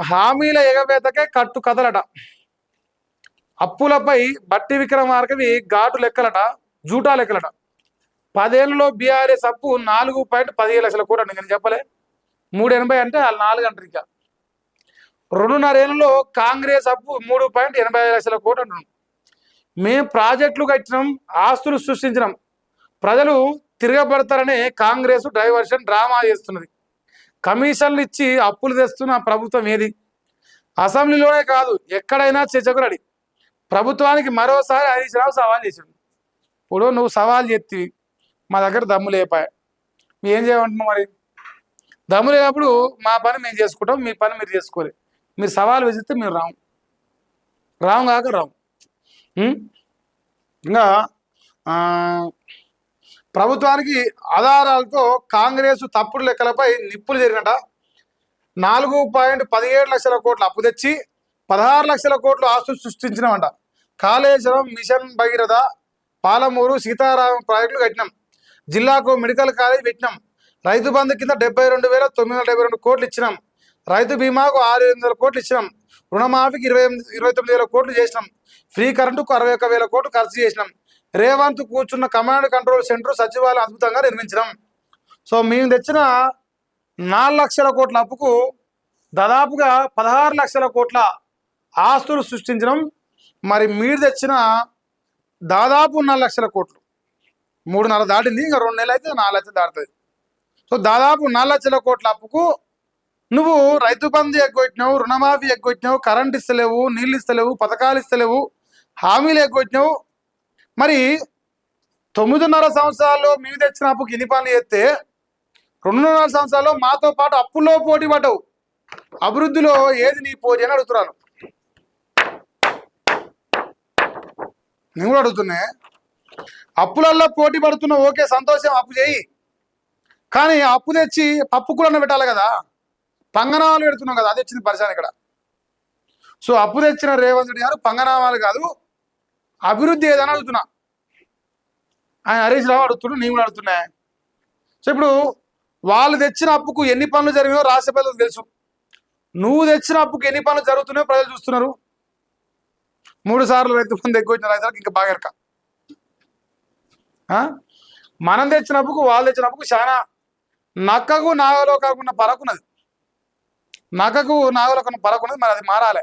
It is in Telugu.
హామీల ఎగవేతకే కట్టు కథలట. అప్పులపై బట్టి విక్రమార్కవి ఘాటు లెక్కలట, జూటా లెక్కలట. 10 ఏళ్లలో బీఆర్ఎస్ అప్పు 4.17 లక్షల కోట్లు అండి. నేను చెప్పలే 380 అంటే వాళ్ళు 4 అంటారు. ఇంకా 2.5 ఏళ్లలో కాంగ్రెస్ అప్పు 3.85 లక్షల కోట్లు అంటున్నాం. మేము ప్రాజెక్టులు కట్టినాం, ఆస్తులు సృష్టించినాం. ప్రజలు తిరగబడతారనే కాంగ్రెస్ డైవర్షన్ డ్రామా చేస్తున్నది. కమిషన్లు ఇచ్చి అప్పులు తెస్తున్న ప్రభుత్వం ఏది? అసెంబ్లీలోనే కాదు ఎక్కడైనా చర్చకు రెడీ. ప్రభుత్వానికి మరోసారి హరీష్ రావు సవాల్ చేసాడు. ఇప్పుడు నువ్వు సవాల్ చేతివి, మా దగ్గర దమ్ము లేపాయ, ఏం చేయమంటున్నావు? మరి దమ్ము లేనప్పుడు మా పని మేము చేసుకుంటాం, మీ పని మీరు చేసుకోవాలి. మీరు సవాల్ విసిస్తే మేము రాము కాక రాము. ఇంకా ప్రభుత్వానికి ఆధారాలతో కాంగ్రెస్ తప్పుడు లెక్కలపై నిప్పులు జరిగినట. 4.17 లక్షల కోట్ల అప్పు తెచ్చి 16 లక్షల కోట్లు ఆస్తులు సృష్టించినామంట. కాళేశ్వరం, మిషన్ భగీరథ, పాలమూరు, సీతారామం ప్రాజెక్టులు కట్టినాం. జిల్లాకు మెడికల్ కాలేజ్ పెట్టినాం. రైతు బంధు కింద 72,972 కోట్లు ఇచ్చినాం. రైతు బీమాకు 6,800 కోట్లు ఇచ్చినాం. రుణమాఫీకి 29,000 కోట్లు చేసినాం. ఫ్రీ కరెంటుకు 61,000 కోట్లు ఖర్చు చేసినాం. రేవంత్ కూర్చున్న కమాండ్ కంట్రోల్ సెంటర్ సచివాలయం అద్భుతంగా నిర్మించినాం. సో మేము తెచ్చిన 4 లక్షల కోట్ల అప్పుకు దాదాపుగా 16 లక్షల కోట్ల ఆస్తులు సృష్టించడం. మరి మీరు తెచ్చిన దాదాపు 4 లక్షల కోట్లు, 3.5 దాటింది. ఇంకా 2 నెలలు అయితే 4 లక్షలు దాటుతుంది. సో దాదాపు 4 లక్షల కోట్ల అప్పుకు నువ్వు రైతు బంధు ఎగ్గొట్టినావు, రుణమాఫీ ఎగ్గొట్టినావు, కరెంట్ ఇస్తలేవు, నీళ్ళు ఇస్తలేవు, పథకాలు ఇస్తలేవు, హామీలు ఎగ్గొట్టినావు. మరి 9.5 సంవత్సరాల్లో మేము తెచ్చిన అప్పుకి ఎన్ని పనులు చేస్తే 2.5 సంవత్సరాల్లో మాతో పాటు అప్పుల్లో పోటీ పడ్డావు. అభివృద్ధిలో ఏది నీ పోటీ అని అడుగుతున్నాను. నేను కూడా అడుగుతున్నా, అప్పులల్లో పోటీ పడుతున్నా, ఓకే సంతోషం, అప్పు చేయి. కానీ అప్పు తెచ్చి పప్పు కూడా పెట్టాలి కదా, పంగనామాలు పెడుతున్నావు కదా, అది వచ్చింది పరిశాన్ ఇక్కడ. సో అప్పు తెచ్చిన రేవంత్ రెడ్డి గారు పంగనామాలు కాదు, అభివృద్ధి ఏదని అడుగుతున్నా. ఆయన హరీష్ రావు అడుగుతున్నా, నేను కూడా అడుగుతున్నా. సో ఇప్పుడు వాళ్ళు తెచ్చిన అప్పుకు ఎన్ని పనులు జరిగినాయో రాష్ట్ర ప్రజలకు తెలుసు. నువ్వు తెచ్చిన అప్పుకు ఎన్ని పనులు జరుగుతున్నాయో ప్రజలు చూస్తున్నారు. 3 సార్లు రైతు బంధు ఎక్కువ వచ్చిన రైతులకు ఇంకా బాగా ఎరక. మనం తెచ్చిన అప్పుకు వాళ్ళు తెచ్చిన అప్పుకు చాలా నక్కకు నాగలో కాకుండా పరకున్నది. నక్కకు నాగలో కన్నా పరకున్నది. మరి అది మారాలి.